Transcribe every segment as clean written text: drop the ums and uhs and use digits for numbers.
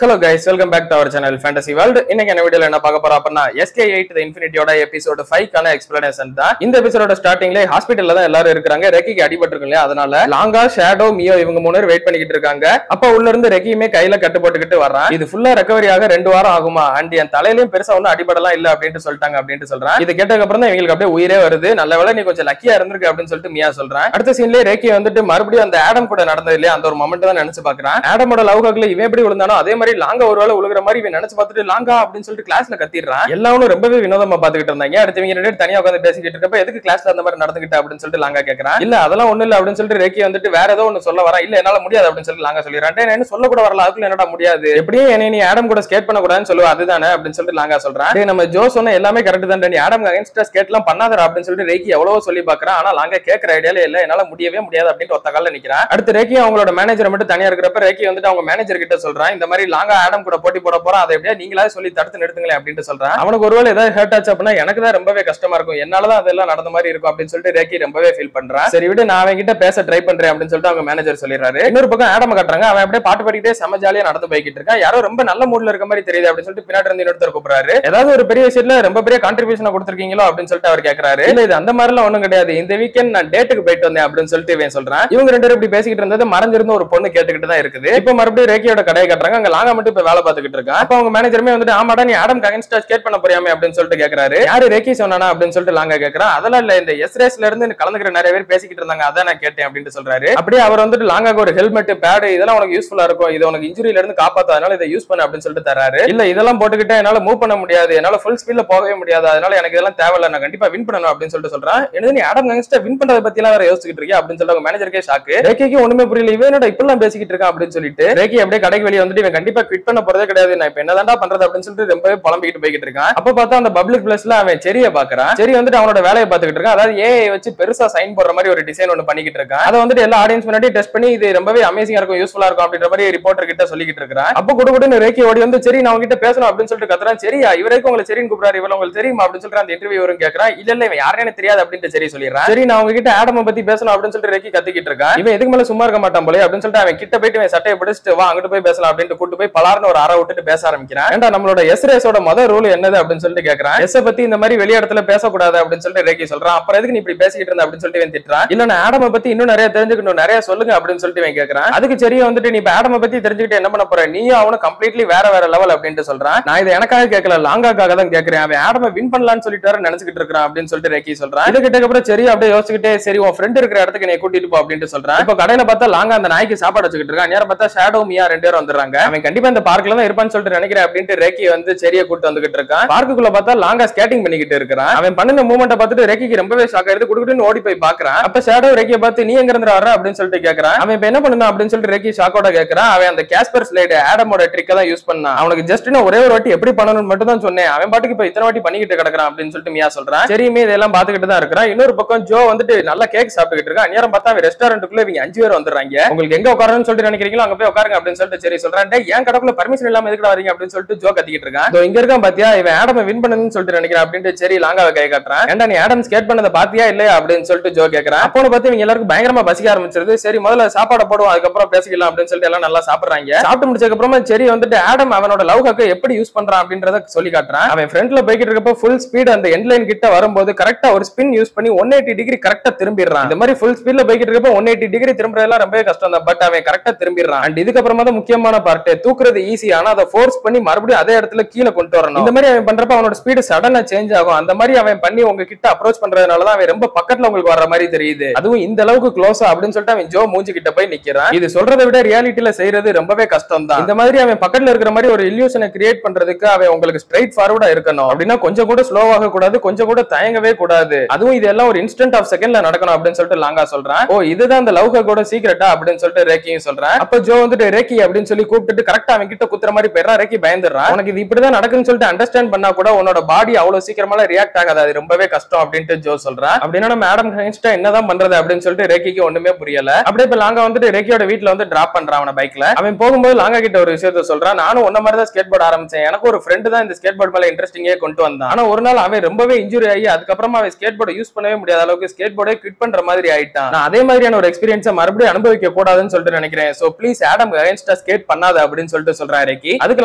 Hello guys, welcome back to our channel Fantasy World. இன்னைக்கு என்ன வீடியோல என்ன பார்க்க போறோம் அப்படினா SK8 The Infinityயோட எபிசோட் 5 கான எக்ஸ்பிளனேஷன் தான். இந்த எபிசோடோட ஸ்டார்டிங்ல ஹாஸ்பிடல்ல தான் எல்லாரும் இருக்காங்க. ரெக்கிக்கு அடிபட்டிருக்குங்க. அதனால லாங்கா, ஷேடோ, மியோ இவங்க மூணு பேர் வெயிட் பண்ணிட்டு இருக்காங்க. அப்ப உள்ள இருந்து ரெக்கியுமே கையில கட்டு போட்டுக்கிட்டு வர்றான். இது ஃபுல்லா ரெக்கவரி ஆக 2 வாரம் ஆகுமா? அண்ட் என் தலையிலயும் பெருசா ஒன்னும் அடிபடலாம் இல்ல அப்படினு சொல்லிட்டாங்க அப்படினு சொல்றான். இது கேட்டதுக்கு அப்புறம் தான் இவங்களுக்கு அப்படியே உயிரே வருது. நல்லவேளை நீ கொஞ்சம் லக்கியா இருந்திருக்கு அப்படின்னு சொல்லிட்டு மியா சொல்றான். அடுத்த சீன்ல ரெக்கி வந்துட்டு மறுபடியும் அந்த ஆடம் கூட நடந்தது இல்லையா, அந்த ஒரு மொமெண்ட் தான் நினைச்சு பாக்குறான். ஆடமோட லவ் ஹக்ல இவன் எப்படி விழுந்தானோ அதே மாதிரி லாங்கா ஒருவேளை உலகிற மாதிரி இவன் நினைச்சு பார்த்துட்டு லாங்கா அப்படின்னு சொல்லிட்டு கிளாஸ்ல கத்திடுறான். எல்லாரும் ரொம்பவே வினோதமா பாத்துக்கிட்டு இருந்தாங்க. அடுத்து இவங்க 2 பேரும் தனியா உட்காந்து பேசிக்கிட்டு இருக்கப்ப எதுக்கு கிளாஸ்ல அந்த மாதிரி நடந்துக்கிட்ட அப்படின்னு சொல்லிட்டு லாங்கா கேக்குறான். இல்ல அதெல்லாம் ஒண்ணு இல்ல அப்படின்னு சொல்லிட்டு ரெக்கி வந்துட்டு வேற ஏதோ ஒன்னு சொல்ல வரா. இல்ல என்னால முடியாது அப்படின்னு சொல்லிட்டு லாங்கா சொல்லிடுறான். என்ன சொல்ல கூட வரல, அதுக்குள்ள என்னடா முடியாது, எப்படியும் என்னை நீ ஆடம் கூட ஸ்கேட் பண்ண கூடாதுன்னு சொல்லுவா அதுதானே அப்படின்னு சொல்லிட்டு லாங்கா சொல்றான். நம்ம ஜோ சொன்ன எல்லாமே கரெக்ட் தான், நீ ஆடம் அகைன்ஸ்டா ஸ்கேட் எல்லாம் பண்ணாதடா அப்படின்னு சொல்லிட்டு ரெக்கி எவ்வளவோ சொல்லி பாக்குறான். ஆனா லாங்கா கேட்கற ஐடியால இல்ல, என்னால முடியவே முடியாது அப்படின்னு ஒத்த கால்ல நிக்கிறான். அடுத்து ரெக்கி அவங்களோட மேனேஜர் மட்டும் தனியா இருக்கிறப்ப ரெக்கி வந்துட்டு அவங்க மேனேஜர் கிட்ட சொல்றான், இந்த மாதிரி லாங்கா ஆடம் கூட போட்டி போட போறா, அதை எப்படியா நீங்களா சொல்லி தடுத்து நிறுத்துங்களேன் அப்படின்னு சொல்றான். அவனுக்கு ஒருவேளை ஏதாவது ஹர்ட் ஆச்சு அப்படின்னா எனக்கு தான் ரொம்பவே கஷ்டமா இருக்கும், என்னாலதான் அதெல்லாம் நடந்த மாதிரி இருக்கும் அப்படின்னு சொல்லிட்டு ரெக்கி ரொம்பவே ஃபீல் பண்றான். சரி விடு, நான் அவங்க கிட்ட பேச ட்ரை பண்றேன் அப்படின்னு சொல்லிட்டு அவங்க மேனேஜர் சொல்லிடுறாரு. இன்னொரு பக்கம் ஆடம் காட்டுறாங்க. அவன் அப்படியே பாட்டு பாடிக்கிட்டே செம ஜாலியா நடந்து போய்கிட்டு இருக்கான். யாரோ ரொம்ப நல்ல மூட்ல இருக்க மாதிரி தெரியுது அப்படின்னு சொல்லிட்டு பின்னாடி இருந்து இன்னொருத்தர் கூப்பிடுறாரு. ஏதாவது ஒரு பெரிய விஷயத்துல ரொம்ப பெரிய கான்ட்ரிபியூஷன் கொடுத்திருக்கீங்களோ அப்படின்னு சொல்லிட்டு அவர் கேட்கறாரு. இல்ல இது அந்த மாதிரி எல்லாம் ஒண்ணும் கிடையாது, இந்த வீக்கெண்ட் நான் டேட்டுக்கு போயிட்டு வந்தேன் அப்படின்னு சொல்லிட்டு இவன் சொல்றான். இவங்க 2 பேரும் இப்படி பேசிக்கிட்டு இருந்தது மறைஞ்சிருந்த ஒரு பொண்ணு கேட்டுக்கிட்டு தான் இருக்குது. இப்ப மறுபடியும் ரேக்கியோட கடையை காட்டுறாங்க. அங்க லாங்கா மட்டும் இப்ப வேலை பார்த்துக்கிட்டு இருக்கான். அப்ப அவங்க மேனேஜருமே வந்துட்டு ஆமாடா நீ ஆடம் அகைன்ஸ்டா ஸ்கேட் பண்ண போறியாமே அப்படின்னு சொல்லிட்டு கேக்குறாரு. யாரு ரேக்கி சொன்னானா அப்படின்னு சொல்லிட்டு லாங்கா கேக்குறான். அதெல்லாம் இல்ல, இந்த எஸ் ரேஸ்ல இருந்து கலந்துக்கிற நிறைய பேர் பேசிக்கிட்டு இருந்தாங்க, அதான் நான் கேட்டேன் அப்படின்னு சொல்றாரு. அப்படியே அவர் வந்துட்டு லாங்காக்கு ஒரு ஹெல்மெட், பேட் இதெல்லாம் உனக்கு யூஸ்ஃபுல்லா இருக்கும், இது உனக்கு இன்ஜுரியில இருந்து காப்பாத்த, அதனால இதை யூஸ் பண்ணு அப்படின்னு சொல்லிட்டு தராரு. இல்ல இதெல்லாம் போட்டுக்கிட்டே என்னால மூவ் பண்ண முடியாது, என்னால ஃபுல் ஸ்பீட்ல போகவே முடியாது, அதனால எனக்கு இதெல்லாம் தேவையில்ல, நான் கண்டிப்பா வின் பண்ணணும் அப்படின்னு சொல்லிட்டு சொல்றான். என்ன நீ ஆடம் அகைன்ஸ்டா வின் பண்றத பத்தி எல்லாம் வேற யோசிச்சுட்டு இருக்கியா அப்படின்னு சொல்லிட்டு மேனேஜருக்கே ஷாக்கு. ரேக்கிக்கு ஒண்ணுமே புரியல, இவன் என்னடா இப்பெல்லாம் பேசிக்கிட்டு இருக்கான் அப்படின்னு சொல்லிட்டு ரேக்கி அப்படியே கடைக்கு வெளியே வந்துட்டு இவன் கண்டிப்பா குவிட் பண்ண போறதே கிடையாது, நான் இப்ப என்னதான்டா பண்றது அப்படின்னு சொல்லிட்டு ரொம்பவே புலம்பிக்கிட்டு போய்கிட்டு இருக்கான். அப்ப பார்த்தா அந்த பப்ளிக் பிளேஸ்ல அவன் செரிய பாக்குறான். செரி வந்துட்டு அவனோட வேலையை பார்த்துக்கிட்டு இருக்கான். அதாவது ஏஐ வச்சு பெருசா சைன் போடுற மாதிரி ஒரு டிசைன் ஒன்னு பண்ணிக்கிட்டு இருக்கான். அதை வந்துட்டு எல்லா ஆடியன்ஸ் முன்னாடி டெஸ்ட் பண்ணி இது ரொம்பவே அமேசிங்கா இருக்கும், யூஸ்ஃபுல்லா இருக்கும் அப்படின்ற மாதிரி ரிப்போர்ட்டர் கிட்ட சொல்லிக்கிட்டு இருக்கான். அப்ப கூட ரேக்கி ஓடி வந்து சரி நான் உங்ககிட்ட பேசணும் அப்படின்னு சொல்லிட்டு கத்துறான். சரியா இவரைக்கும் உங்களுக்கு சரின்னு கூப்பிடாரு, இவள உங்களுக்கு தெரியுமா அப்படின்னு சொல்லிட்டு அந்த இன்டர்வியூ வரும் கேட்கறான். இல்ல இல்ல இவன் யாருன்னு தெரியாது அப்படின்னு சரி சொல்லிடுறான். சரி நான் உங்ககிட்ட ஆடம பத்தி பேசணும் அப்படின்னு சொல்லிட்டு ரேக்கி கத்திக்கிட்டு இருக்கான். இவன் எதுக்கு மேல சும்மா இருக்க மாட்டான் போல அப்படின்னு சொல்லிட்டு அவன் கிட்ட போயிட்டு இவன் சட்டையை பிடிச்சிட்டு வா அங்கிட்டு போய் பேசலாம் அப்படின்னு கூட்டு போய் பலார்னு ஒரு அறை விட்டுட்டு பேச ஆரம்பிக்கிறான். ஏன்டா நம்மளோட எஸ் ரேஸோட முதல் ரூல் என்னது அப்படின்னு சொல்லிட்டு கேட்கறான். எஸ் பத்தி இந்த மாதிரி வெளி இடத்துல பேசக்கூடாது அப்படின்னு சொல்லிட்டு ரேக்கி சொல்றான். அப்புறம் எதுக்கு நீ இப்படி பேசிக்கிட்டு இருந்த அப்படின்னு சொல்லிட்டு இவன் திட்டுறான். இல்ல நான் ஆடம பத்தி இன்னும் நிறைய தெரிஞ்சுக்கணும், நிறைய சொல்லுங்க அப்படின்னு சொல்லிட்டு இவன் கேட்கறான். அதுக்கு சரியா வந்துட்டு நீ ஆடம பத்தி தெரிஞ்சுக்கிட்டு என்ன பண்ண போற, நீயும் அவனும் கம்ப்ளீட்லி வேற லெவல் அப்படின்னு சொல்றான். நான் இதை எனக்காக கேட்கல, லாங்காக்காக தான் கேட்கிறேன், அவன் ஆடம வின் பண்ணலாம்னு சொல்லிட்டு நினைச்சுக்கிட்டு இருக்கான் அப்படின்னு சொல்லிட்டு ரேக்கி சொல்றான். இது கிட்ட அப்புறம் சரி அப்படியே யோசிச்சுக்கிட்டே சரி உன் ஃப்ரெண்ட் இருக்கிற இடத்துக்கு நீ கூட்டிட்டு போ அப்படின்னு சொல்றான். இப்ப கடையில பார்த்தா லாங்கா அந்த நாய்க்கு சாப்பாடு வச்சுக்கிட்டு இருக்கான். நேரம் பார்த்தா ஷேடோ மியா 2 பேரும் வந்துடுறாங்க. அவன் கண்டிப்பா இந்த பார்க்ல தான் இருப்பான்னு சொல்லிட்டு நினைக்கிறேன் அப்படின்ட்டு ரேக்கி வந்து சரியா கூட்டு வந்துகிட்டு இருக்கான். பார்க்குள்ள பார்த்தா லாங்கா ஸ்கேட்டிங் பண்ணிக்கிட்டு இருக்கான். அவன் பண்ணின மூவ்மெண்ட்டை பார்த்துட்டு ரேக்கிக்கு ரொம்பவே ஷாக் ஆயிடுது. குடுக்குன்னு ஓடி போய் பாக்குறான். அப்ப ஷேடோ ரேக்கியை பார்த்து நீ எங்க இருந்து வர அப்படின்னு சொல்லிட்டு கேட்கறான். அவன் இப்ப என்ன பண்ணணும் அப்படின்னு சொல்லிட்டு ரேக்கி ஷாக்கோட கேட்கறான். அவன் அந்த கேஸ்பர் ஸ்லைடு ஆடமோட ட்ரிக்கை தான் யூஸ் பண்ணான், அவனுக்கு ஜஸ்ட் ஒரே ஒரு வாட்டி எப்படி பண்ணணும்னு மட்டும் தான் சொன்னேன், அவன் பாட்டுக்கு இப்ப இத்தனை வாட்டி பண்ணிக்கிட்டு கிடக்குறான் அப்படின்னு சொல்லிட்டு மியா சொல்றான். சரியுமே இதெல்லாம் பாத்துக்கிட்டு தான் இருக்கிறான். இன்னொரு பக்கம் ஜோ வந்துட்டு நல்லா கேக் சாப்பிட்டுக்கிட்டு இருக்கான். நேரம் பார்த்தா அவன் ரெஸ்டாரண்ட்டுக்குள்ள இவங்க 5 பேர் வந்துடுறாங்க. உங்களுக்கு எங்க உட்காரணும்னு சொல்லிட்டு நினைக்கிறீங்களோ அங்க போய் உட்காருங்க அப்படின்னு சொல்லிட்டு சரி சொல்றான். ஏன் கடைக்குள்ள பர்மிஷன் இல்லாம எதுக்கு வரீங்க அப்படின்னு சொல்லிட்டு ஜோ கத்திக்கிட்டு இருக்கான். இங்க இருக்கான் பாத்தியா இவன் ஆடம வின் பண்ணணும்னு சொல்லிட்டு நினைக்கிறான் அப்படின்ட்டு சரி லாங்காவை கை காட்டுறான். ஏன்டா நீ ஆடம் ஸ்கேட் பண்ணதை பாத்தியா இல்லையா அப்படின்னு சொல்லிட்டு ஜோ கேட்கறான். அப்போ பார்த்து இவங்க எல்லாருக்கும் பயங்கரமா பசிக்க ஆரம்பிச்சிருது. சரி முதல்ல சாப்பாடு போடுவோம் அதுக்கப்புறம் பேசிக்கலாம் அப்படின்னு சொல்லிட்டு எல்லாம் நல்லா சாப்பிடுறாங்க. சாப்பிட்டு முடிச்சதுக்கு அப்புறமா சரி வந்துட்டு ஆடம் அவனோட லவ் ஹக்கை எப்படி யூஸ் பண்றான் அப்படின்றத சொல்லி காட்டுறான். அவன் ஃப்ரண்ட்ல போய்கிட்டு இருக்கப்ப ஃபுல் ஸ்பீட் அந்த எண்ட் லைன் கிட்ட வரும்போது கரெக்டா ஒரு ஸ்பின் யூஸ் பண்ணி 180 டிகிரி கரெக்டா திரும்பிடுறான். இந்த மாதிரி ஃபுல் ஸ்பீட்ல போய்கிட்டு இருக்கப்ப 180 டிகிரி திரும்புறதெல்லாம் ரொம்ப கஷ்டம் தான், பட் அவன் கரெக்டா திரும்பிடுறான். அண்ட் இதுக்கு அப்புறமா தான் முக்கியமான பார்ட், தூக்குறது ஈஸி ஆனா அதை ஃபோர்ஸ் பண்ணி மறுபடியும் அதே இடத்துல கீழே கொண்டு வரணும். இந்த மாதிரி அவன் பண்றப்ப அவனோட ஸ்பீடு சடனா சேஞ்ச் ஆகும். அந்த மாதிரி அவன் பண்ணி உங்ககிட்ட அப்ரோச் பண்றதுனால தான் அவன் ரொம்ப பக்கத்துல உங்களுக்கு வர்ற மாதிரி தெரியுது, அதுவும் இந்த அளவுக்கு க்ளோஸா அப்படின்னு சொல்லிட்டு அவன் ஜோ மூஞ்சி கிட்ட போய் நிக்கிறான். இது சொல்றதை விட ரியாலிட்டியில செய்யறது ரொம்பவே கஷ்டம் தான். இந்த மாதிரி அவன் பக்கத்துல இருக்கிற மாதிரி ஒரு இல்யூஷனை கிரியேட் பண்றதுக்கு அவன் உங்களுக்கு ஸ்ட்ரைட் ஃபார்வர்டா இருக்கணும். அப்படின்னா கொஞ்சம் கூட ஸ்லோவாக கூடாது, கொஞ்சம் கூட தயங்கவே கூடாது, அதுவும் இதெல்லாம் ஒரு இன்ஸ்டன்ட் ஆஃப் செகண்ட்ல நடக்கணும் அப்படின்னு சொல்லிட்டு லாங்கா சொல்றான். ஓ இதுதான் அந்த லவ் ஹக்கோட சீக்ரெட்டா அப்படின்னு சொல்லிட்டு ரேக்கியும் சொல்றான். அப்ப ஜோ வந்துட்டு ரேக்கி அப்படின்னு சொல்லி கூப்பிட்டு கரெக்டா அவன் கிட்ட குத்துற மாதிரி போயிடுறான். ரேக்கி பயந்துறான். உனக்கு இது இப்படிதான் நடக்குன்னு சொல்லிட்டு அண்டர்ஸ்டாண்ட் பண்ணா கூட உன்னோட பாடி அவ்வளவு சீக்கிரமா ரியாக்ட் ஆகாது, அது ரொம்பவே கஷ்டம் அப்படின்ட்டு ஜோ சொல்றான். அப்படின்னா நம்ம ஆடம் அகைன்ஸ்டா என்னதான் பண்றது அப்படின்னு சொல்லிட்டு ரேக்கிக்கு ஒண்ணுமே புரியல. அப்படியே இப்ப லாங்கா வந்துட்டு ரேக்கியோட வீட்டுல வந்து டிராப் பண்றான் அவன பைக்ல. அவன் போகும்போது லாங்கா கிட்ட ஒரு விஷயத்த சொல்றான். நானும் உன்ன மாதிரி தான் ஸ்கேட் போர்ட் ஆரம்பிச்சேன், எனக்கு ஒரு ஃப்ரெண்ட் தான் இந்த ஸ்கேட் போர்ட் மேல இன்ட்ரெஸ்டிங்கே கொண்டு வந்தான். ஆனா ஒரு நாள் அவன் ரொம்பவே இன்ஜுரி ஆகி அதுக்கப்புறமா அவன் ஸ்கேட் போர்டை யூஸ் பண்ணவே முடியாத அளவுக்கு ஸ்கேட் போர்டை குவிட் பண்ற மாதிரி ஆயிட்டான். நான் அதே மாதிரியான ஒரு எக்ஸ்பீரியன்ஸை மறுபடியும் அனுபவிக்க கூடாதுன்னு சொல்லிட்டு நினைக்கிறேன். சோ ப்ளீஸ் ஆடம் அகைன்ஸ்டா ஸ்கேட் பண்ணாத அப்படின்னு அப்படின்னு சொல்லிட்டு சொல்றான் ரெக்கி. அதுக்கு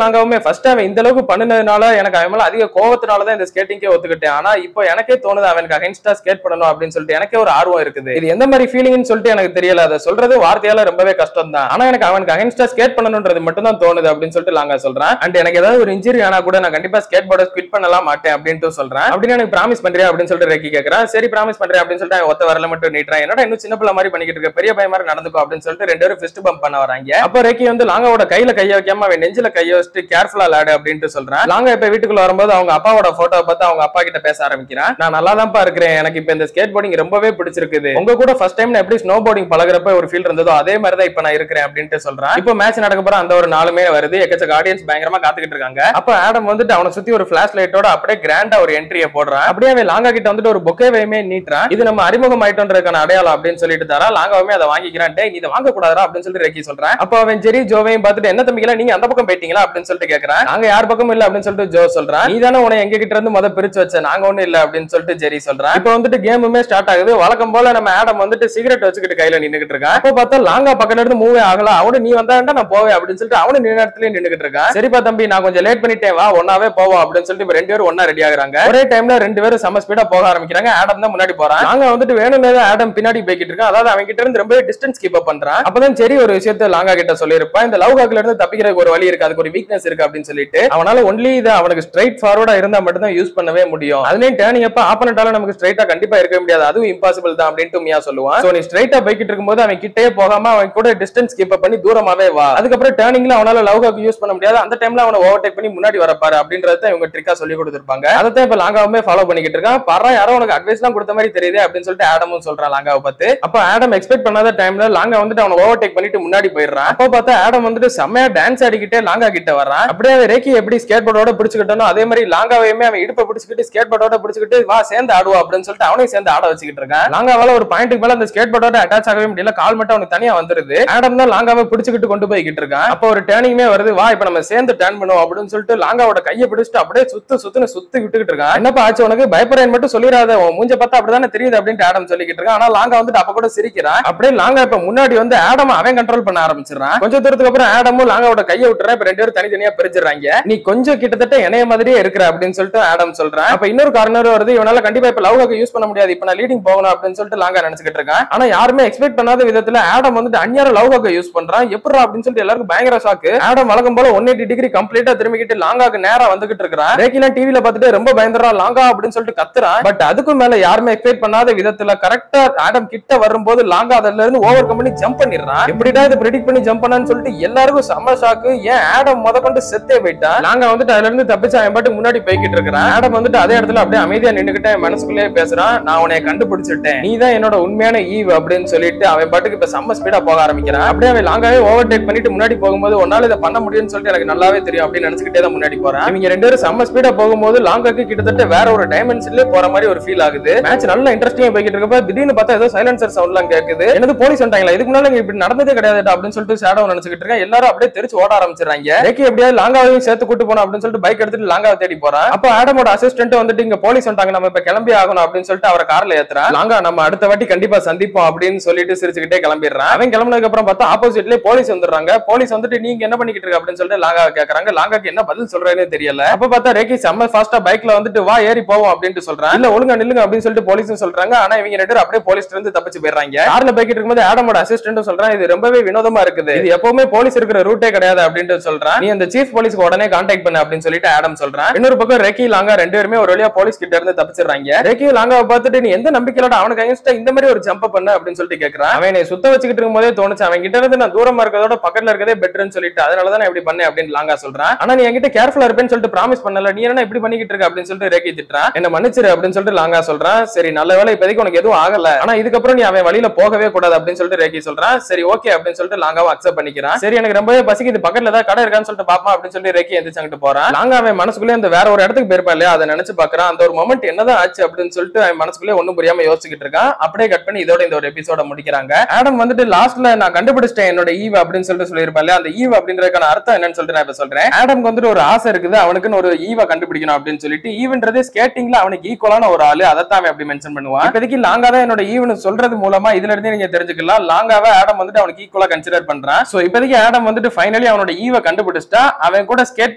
லாங்காவுமே ஃபர்ஸ்ட் அவன் இந்த அளவுக்கு பண்ணனதுனால எனக்கு அவன் மேல அதிக கோவத்தினாலதான் இந்த ஸ்கேட்டிங்கே ஒத்துக்கிட்டேன். ஆனா இப்போ எனக்கே தோணுது அவனுக்கு அகைன்ஸ்டா ஸ்கேட் பண்ணணும் அப்படின்னு சொல்லிட்டு எனக்கே ஒரு ஆர்வம் இருக்குது. இது எந்த மாதிரி ஃபீலிங்னு சொல்லிட்டு எனக்கு தெரியல. அதை சொல்றது வார்த்தையால ரொம்பவே கஷ்டம் தான். ஆனா எனக்கு அவனுக்கு அகைன்ஸ்டா ஸ்கேட் பண்ணணும்ன்றது மட்டும் தான் தோணுது அப்படின்னு சொல்லிட்டு லாங்கா சொல்றான். அண்ட் எனக்கு ஏதாவது ஒரு இன்ஜுரி ஆனா கூட நான் கண்டிப்பா ஸ்கேட் போர்டை குவிட் பண்ணலாம் மாட்டேன் அப்படின்ட்டு சொல்றேன். அப்படின்னு எனக்கு ப்ராமிஸ் பண்றியா அப்படின்னு சொல்லிட்டு ரெக்கி கேக்குறான். சரி ப்ராமிஸ் பண்றேன் அப்படின்னு சொல்லிட்டு அவன் ஒத்த வரல மட்டும் நீட்டுறான். என்னடா இன்னும் சின்ன பிள்ளை மாதிரி பண்ணிக்கிட்டு இருக்க, பெரிய பையன் மாதிரி நடந்துக்கோ அப்படின்னு சொல்லிட்டு ரெண்டு பேரும் ஃபிஸ்ட் பம்ப் பண்ண வராங்க. அப்போ ரெக்கி வந்து லாங்காவோட கையில கைய வைக்காம அவன் நெஞ்சில கைய வச்சுட்டு கேர்ஃபுல்லா விளையாடு அப்படின்ட்டு சொல்றான். லாங்கா இப்ப வீட்டுக்குள்ள வரும்போது அவங்க அப்பாவோட போட்டோ பார்த்து அவங்க அப்பா கிட்ட பேச ஆரம்பிக்கிறான். நான் நல்லா தான்ப்பா இருக்கிறேன், எனக்கு இப்ப இந்த ஸ்கேட் போர்டிங் ரொம்பவே பிடிச்சிருக்குது. உங்க கூட ஃபர்ஸ்ட் டைம் எப்படி ஸ்னோ போர்டிங் பழகுறப்ப ஒரு ஃபீல் இருந்ததோ அதே மாதிரி தான் இப்ப நான் இருக்கிறேன் அப்படின்ட்டு சொல்றான். இப்போ மேட்ச் நடக்க போற அந்த ஒரு நாளுமே வருது. எக்கச்சக்க ஆடியன்ஸ் பயங்கரமா காத்துக்கிட்டு இருக்காங்க. அப்ப ஆடம் வந்துட்டு அவனை சுத்தி ஒரு ஃபிளாஷ் லைட்டோட அப்படியே கிராண்டா ஒரு என்ட்ரியை போடுறான். அப்படியே அவன் லாங்கா கிட்ட வந்துட்டு ஒரு பொக்கேவையுமே நீட்டுறான். இது நம்ம அறிமுகம் ஆயிட்டோன்றதுக்கான அடையாளம் அப்படின்னு சொல்லிட்டு தரா. லாங்காவுமே அதை வாங்கிக்கிறான். டேய் நீ இதை வாங்க கூடாதா அப்படின்னு சொல்லிட்டு ரெக்கி சொல்றான். அப்ப அவன் ஜெரி ஜோவையும் பார்த்துட்டு என்ன தம்பிங்களா நீங்க அந்த பக்கம் போயிட்டீங்களா அப்படின்னு சொல்லிட்டு கேக்குறான். நாங்க யார் பக்கம் இல்ல அப்படின்னு சொல்லிட்டு ஜோ சொல்றான். நீ தானே உன எங்க கிட்ட இருந்து முத பிரிச்சு வச்ச, நாங்க ஒண்ணும் இல்ல அப்படின்னு சொல்லிட்டு ஜெரி சொல்றான். இப்ப வந்துட்டு கேமுமே ஸ்டார்ட் ஆகுது. வழக்கம் போல நம்ம ஆடம் வந்துட்டு சிகரெட் வச்சுக்கிட்டு கையில நின்னுகிட்டு இருக்கான். அப்ப பார்த்தா லாங்கா பக்கத்துல இருந்து மூவே ஆகல. அவனு நீ வந்தாண்டா நான் போவேன் அப்படின்னு சொல்லிட்டு அவனு நின்ன இடத்துல நின்னுகிட்டு இருக்கான். சரிப்பா தம்பி நான் கொஞ்சம் லேட் பண்ணிட்டேன் வா ஒன்னாவே போவோம் அப்படின்னு சொல்லிட்டு இப்ப ரெண்டு பேரும் ஒன்னா ரெடி ஆகுறாங்க. ஒரே டைம்ல ரெண்டு பேரும் செம ஸ்பீடா போக ஆரம்பிக்கிறாங்க. ஆடம் தான் முன்னாடி போறான். லாங்கா வந்துட்டு வேணும்னே ஆடம் பின்னாடி போய்கிட்டு இருக்கான். அதாவது அவன் கிட்ட இருந்து ரொம்ப டிஸ்டன்ஸ் கீப் அப் பண்றான். அப்பதான் சரி ஒரு விஷயத்தை லாங்கா கிட்ட சொல்லியிருப்பான். இந்த லவ் ஹாக்ல இருந்து தப்பிக்கிறதுக்கு ஒரு வழி இருக்கு, அதுக்கு ஒரு வீக்னஸ் இருக்கு அப்படின்னு சொல்லிட்டு அவனால ஒன்லி இதை அவனுக்கு ஸ்ட்ரைட் ஃபார்வர்டா இருந்தா மட்டும் தான் யூஸ் பண்ணவே முடியும். அதுலயும் டேர்னிங் அப்ப ஆப்பனண்டால நமக்கு ஸ்ட்ரைட்டா கண்டிப்பா இருக்க முடியாது, அதுவும் இம்பாசிபிள் தான் அப்படின்ட்டு மியா சொல்லுவான். சோ நீ ஸ்ட்ரைட்டா போய்கிட்டு இருக்கும்போது அவன் கிட்டே போகாம அவன் கூட டிஸ்டன்ஸ் கீப் அப் பண்ணி தூரமாவே வா. அதுக்கப்புறம் டேர்னிங்ல அவனால லவ் ஹாக் யூஸ் பண்ண முடியாது, அந்த டைம்ல அவனை ஓவர்டேக் பண்ணி முன்னாடி வரப்பாரு அப்படின்றத இவங்க ட்ரிக்கா சொல்லி கொடுத்திருப்பாங்க. அதை இப்ப லாங்காவுமே ஃபாலோ பண்ணிக்கிட்டு இருக்கான். பாரா யாரோ உனக்கு அட்வைஸ் எல்லாம் கொடுத்த மாதிரி தெரியுது அப்படின்னு சொல்லிட்டு ஆடமும் சொல்றான் லாங்காவை பார்த்து. அப்ப ஆடம் எக்ஸ்பெக்ட் பண்ணாத டைம்ல லாங்கா வந்துட்டு அவனை ஓவர்டேக் பண்ணிட்டு முன்னாடி போயிடுறான். அப்ப பார்த்தா ஆடம் வந்துட்டு செம்மையா டான்ஸ் ஆடிக்கிட்டே லாங்கா கிட்ட வரான். அப்படியே ரேக்கி எப்படி ஸ்கேட் போர்டோட பிடிச்சுக்கிட்டோம் அதே மாதிரி லாங்காவையுமே அவன் இடுப்பை பிடிச்சிக்கிட்டு ஸ்கேட் போர்டோட பிடிச்சிக்கிட்டு வா சேர்ந்து ஆடுவா அப்படின்னு சொல்லிட்டு அவனையும் சேர்ந்து ஆட வச்சுக்கிட்டு இருக்கான். லாங்காவால ஒரு பாயிண்ட்டுக்கு மேல அந்த ஸ்கேட் போர்டோட அட்டாச் ஆகவே முடியல, கால் மட்டும் அவனுக்கு தனியா வந்துருது. ஆடம் தான் லாங்காவை பிடிச்சிக்கிட்டு கொண்டு போய்கிட்டு இருக்கான். அப்போ ஒரு டேர்னிங்குமே வருது, வா இப்ப நம்ம சேர்ந்து டர்ன் பண்ணுவோம் அப்படின்னு சொல்லிட்டு லாங்காவோட கையை பிடிச்சிட்டு அப்படியே சுத்தி விட்டுக்கிட்டு இருக்கான். என்னப்பா ஆச்சு உனக்கு, பயப்படுறேன் மட்டும் சொல்லிடாத, உன் மூஞ்ச பார்த்தா அப்படிதானே தெரியுது அப்படின்ட்டு ஆடம் சொல்லிக்கிட்டு இருக்கான். ஆனா லாங்கா வந்துட்டு அப்ப கூட சிரிக்கிறான். அப்படியே லாங்கா இப்ப முன்னாடி வந்து ஆடம் அவன் கண்ட்ரோல் பண்ண ஆரம்பிச்சிடறான். கொஞ்சம் தூரத்துக்கு அப்புறம் ஆடமும் லாங்காவோட கையை விட்டுறான். இப்ப ரெண்டு பேரும் தனித்தனியா பிரிஞ்சிடறாங்க. நீ கொஞ்சம் கிட்டத்தட்ட இணைய மாதிரியே இருக்கிற அப்படின்னு சொல்லிட்டு ஆடம் சொல்றான். அப்ப இன்னொரு கார்னர் வருது, இவனால கண்டிப்பா இப்ப லவ் ஹாக் யூஸ் பண்ண முடியாது, இப்ப நான் லீடிங் போகணும் அப்படின்னு சொல்லிட்டு லாங்கா நினைச்சுக்கிட்டு இருக்கான். ஆனா யாருமே எக்ஸ்பெக்ட் பண்ணாத விதத்துல ஆடம் வந்துட்டு அந்நியார லவ் ஹாக் யூஸ் பண்றான். எப்படா அப்படின்னு சொல்லிட்டு எல்லாருக்கும் பயங்கர ஷாக்கு. ஆடம் வழக்கம் போல 180 டிகிரி கம்ப்ளீட்டா திரும்பிக்கிட்டு லாங்காக்கு நேரா வந்துகிட்டு இருக்கான். ரேக்கினா டிவில பார்த்துட்டு ரொம்ப பயந்துறான், லாங்கா அப்படின்னு சொல்லிட்டு கத்துறான். பட் அதுக்கும் மேல யாருமே எக்ஸ்பெக்ட் பண்ணாத விதத்துல கரெக்டா ஆடம் கிட்ட வரும்போது லாங்கா அதுல இருந்து ஓவர் கம் பண்ணி ஜம்ப் பண்ணிடுறான். எப்படிடா இதை பிரெடிக்ட் பண்ணி ஜம்ப் பண்ணான்னு சொல்லிட்டு எல்லாருக்கும் செம்ம ஷாக்கு. ஏன் ஆடம் முத கொண்டு செத்தே போயிட்டான். லாங்கா வந்துட்டு அதுல இருந்து தப்பிச்சு அவன் பாட்டு முன்னாடி போய்கிட்டு இருக்கிறான். ஆடம் வந்துட்டு அதே இடத்துல அப்படியே அமைதியா நின்னுகிட்டே மனசுக்குள்ளேயே பேசுறான், நான் உன்னை கண்டுபிடிச்சிட்டேன், நீ தான் என்னோட உண்மையான ஈவ் அப்படின்னு சொல்லிட்டு அவன் பாட்டுக்கு இப்ப செம்ம ஸ்பீடா போக ஆரம்பிக்கிறான். அப்படியே அவன் லாங்காவே ஓவர்டேக் பண்ணிட்டு முன்னாடி போகும்போது ஒன்னால இதை பண்ண முடியும்னு சொல்லிட்டு எனக்கு நல்லாவே தெரியும் அப்படின்னு நினைச்சுக்கிட்டே தான் முன்னாடி போறான். இவங்க ரெண்டு பேரும் செம்ம ஸ்பீடா போகும்போது லாங்காக்கு கிட்டத்தட்ட வேற ஒரு டைமென்ஷன்லயே போற மாதிரி ஒரு ஃபீல் ஆகுது. மேட்ச் நல்லா இன்ட்ரெஸ்டிங்கா போய்கிட்டு இருக்கப்ப திடீர்னு பார்த்தா ஏதோ சைலன்சர் சவுண்ட்லாம் கேக்குது. என்னது போலீஸ் வந்துட்டாங்களா, இதுக்கு முன்னால இப்படி நடந்ததே கிடையாது அப்படின்னு சொல்லிட்டு ஷேடோ நினைச்சுக்கிட்டு இருக்கேன். எல்லாரும் அப்படியே தெரிச்சு ஓட ஆரம்பிச்சிடறாங்க. ரேக்கி எப்படியா லாங்காவையும் சேர்த்து கூட்டு போனோம் அப்படின்னு சொல்லிட்டு பைக் எடுத்துட்டு லாங்காவை தேடி போறான். அப்ப ஆடமோட அசிஸ்டன்ட் வந்துட்டு இங்க போலீஸ் வந்துட்டாங்க, நம்ம இப்ப கிளம்பி ஆகணும் அப்படின்னு சொல்லிட்டு அவரை கார்ல ஏத்துறான். லாங்கா நம்ம அடுத்த வாட்டி கண்டிப்பா சந்திப்போம் அப்படின்னு சொல்லிட்டு சிரிச்சுக்கிட்டே கிளம்பிடுறான். அவன் கிளம்பினதுக்கு அப்புறம் பார்த்தா ஆப்போசிட்லயே போலீஸ் வந்துடுறாங்க. போலீஸ் வந்துட்டு நீங்க என்ன பண்ணிக்கிட்டு இருக்க அப்படின்னு சொல்லிட்டு லாங்கா கேக்குறாங்க. லாங்காக்கு என்ன பதில் சொல்றேன்னு தெரியல. அப்ப பார்த்தா ரேக்கி செம்ம ஃபாஸ்டா பைக்ல வந்துட்டு வா ஏறி போவோம் அப்படின்னு சொல்றான். இல்ல ஒழுங்கா நில்லுங்க அப்படின்னு சொல்லிட்டு போலீஸும் சொல்றாங்க. ஆனா இவங்க ரெண்டு அப்படியே போலீஸ்ல இருந்து தப்பிச்சு போயிடுறாங்க. கார்ல போய்கிட்டு இருக்கும்போது ஆடமோட அசிஸ்டன்ட் சொல்றான், இது ரொம்பவே வினோதமா இருக்குது, இது எப்பவுமே போலீஸ் இருக்கிற ரூட்டே கிடையாது அப்படின்னு சொல்றான். நீ அந்த சீஃப் போலீஸ்க்கு உடனே கான்டாக்ட் பண்ணு அப்படின்னு சொல்லிட்டு ஆடம் சொல்றான். இன்னொரு பக்கம் ரெக்கி லாங்கா ரெண்டு பேருமே ஒரு வழியா போலீஸ் கிட்ட இருந்து தப்பிச்சிடுறாங்க. ரெக்கி லாங்காவை பார்த்துட்டு நீ எந்த நம்பிக்கையோட அவனுக்கு அகைன்ஸ்டா இந்த மாதிரி ஒரு ஜம்ப் பண்ண அப்படின்னு சொல்லிட்டு கேக்குறான். அவனை சுத்த வச்சுக்கிட்டு இருக்கும்போதே தோணுச்சு அவன் கிட்ட இருந்து நான் தூரமா இருக்கிறதோட பக்கத்துல இருக்கதே பெட்டர்னு சொல்லிட்டு அதனாலதான் நான் இப்படி பண்ணேன் அப்படின்னு லாங்கா சொல்றான். ஆனா நீ என்கிட்ட கேர்ஃபுல்லா இருப்பேன்னு சொல்லிட்டு ப்ராமிஸ் பண்ணல, நீ என்ன இப்படி பண்ணிக்கிட்டு இருக்க அப்படின்னு சொல்லிட்டு ரெக்கி திட்டுறான். என்ன மன்னிச்சிரு அப்படின்னு சொல்லிட்டு லாங்கா சொல்றான். சரி நல்ல வேலை இப்போதைக்கு உனக்கு எதுவும் ஆகல, ஆனா இதுக்கப்புறம் நீ அவன் வழியில போகவே கூடாது அப்படின்னு சொல்லிட்டு ரெக்கி சொல்றான். சரி ஓகே அப்படின்னு சொல்லிட்டு லாங்காவை அக்செப்ட் பண்ணிக்கிறான். சரி எனக்கு ரொம்பவே பசிக்குது, பக்கத்துல ஏதாவது கடை இருக்கான்னு சொல்லிட்டு பாப்பா அப்படின்னு சொல்லி ரெக்கி எந்திரிச்சு போறான். லாங்கா அவன் மனசுக்குள்ளே அந்த வேற ஒரு இடத்துக்கு போயிருப்பா இல்லையா, அதை நினைச்சு பாக்குறான். அந்த ஒரு மொமெண்ட் என்னதான் ஆச்சு அப்படின்னு சொல்லிட்டு அவன் மனசுக்குள்ளே ஒண்ணும் புரியாம யோசிச்சுக்கிட்டு இருக்கான். அப்படியே கட் பண்ணி இதோட இந்த ஒரு எபிசோட முடிக்கிறாங்க. ஆடம் வந்துட்டு லாஸ்ட்ல நான் கண்டுபிடிச்சிட்டேன் என்னோட ஈவ் அப்படின்னு சொல்லிட்டு சொல்லியிருப்பேன் இல்லையா, அந்த ஈவ் அப்படின்றதுக்கான அர்த்தம் என்னன்னு சொல்லிட்டு நான் இப்ப சொல்றேன். ஆடம்க்கு வந்துட்டு ஒரு ஆசை இருக்குது, அவனுக்குன்னு ஒரு ஈவ கண்டுபிடிக்கணும் அப்படின்னு சொல்லிட்டு ஈவ்ன்றது ஸ்கேட்டிங்ல அவனுக்கு ஈக்குவலான ஒரு ஆளு, அதைத்தான் அவன் அப்படி மென்ஷன் பண்ணுவான். இப்போதைக்கு லாங்கா தான் என்னோட ஈவ்னு சொல்றது மூலமா இதுல இருந்து நீங்க தெரிஞ்சுக்கலாம் லாங்காவை ஆடம் வந்துட்டு அவனுக்கு ஈக்குவலா கன்சிடர் பண்றான். சோ இப்போதைக்கு ஆடம் வந்துட்டு ஃபைனலி அவனோட ஈவை கண்டுபிடிச்சிட்டா அவன் கூட ஸ்கேட்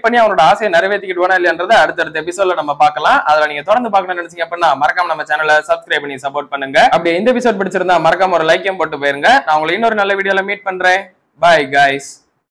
பண்ணி அவனோட ஆசையை நிறைவேற்றிக்கிடுவானா இல்லையன்றதை அடுத்தடுத்த எபிசோட்ல நம்ம பார்க்கலாம். அதுல நீங்க தொடர்ந்து பார்க்கணும்னு நினைச்சீங்க அப்படின்னா மறக்காம நம்ம சேனலை சப்ஸ்கிரைப் பண்ணி சப்போர்ட் பண்ணுங்க. அப்படி இந்த எபிசோட் பிடிச்சிருந்தா மறக்காம ஒரு லைக்கையும் போட்டு போயிருங்க. நான் உங்களை இன்னொரு நல்ல வீடியோல மீட் பண்றேன். Bye guys.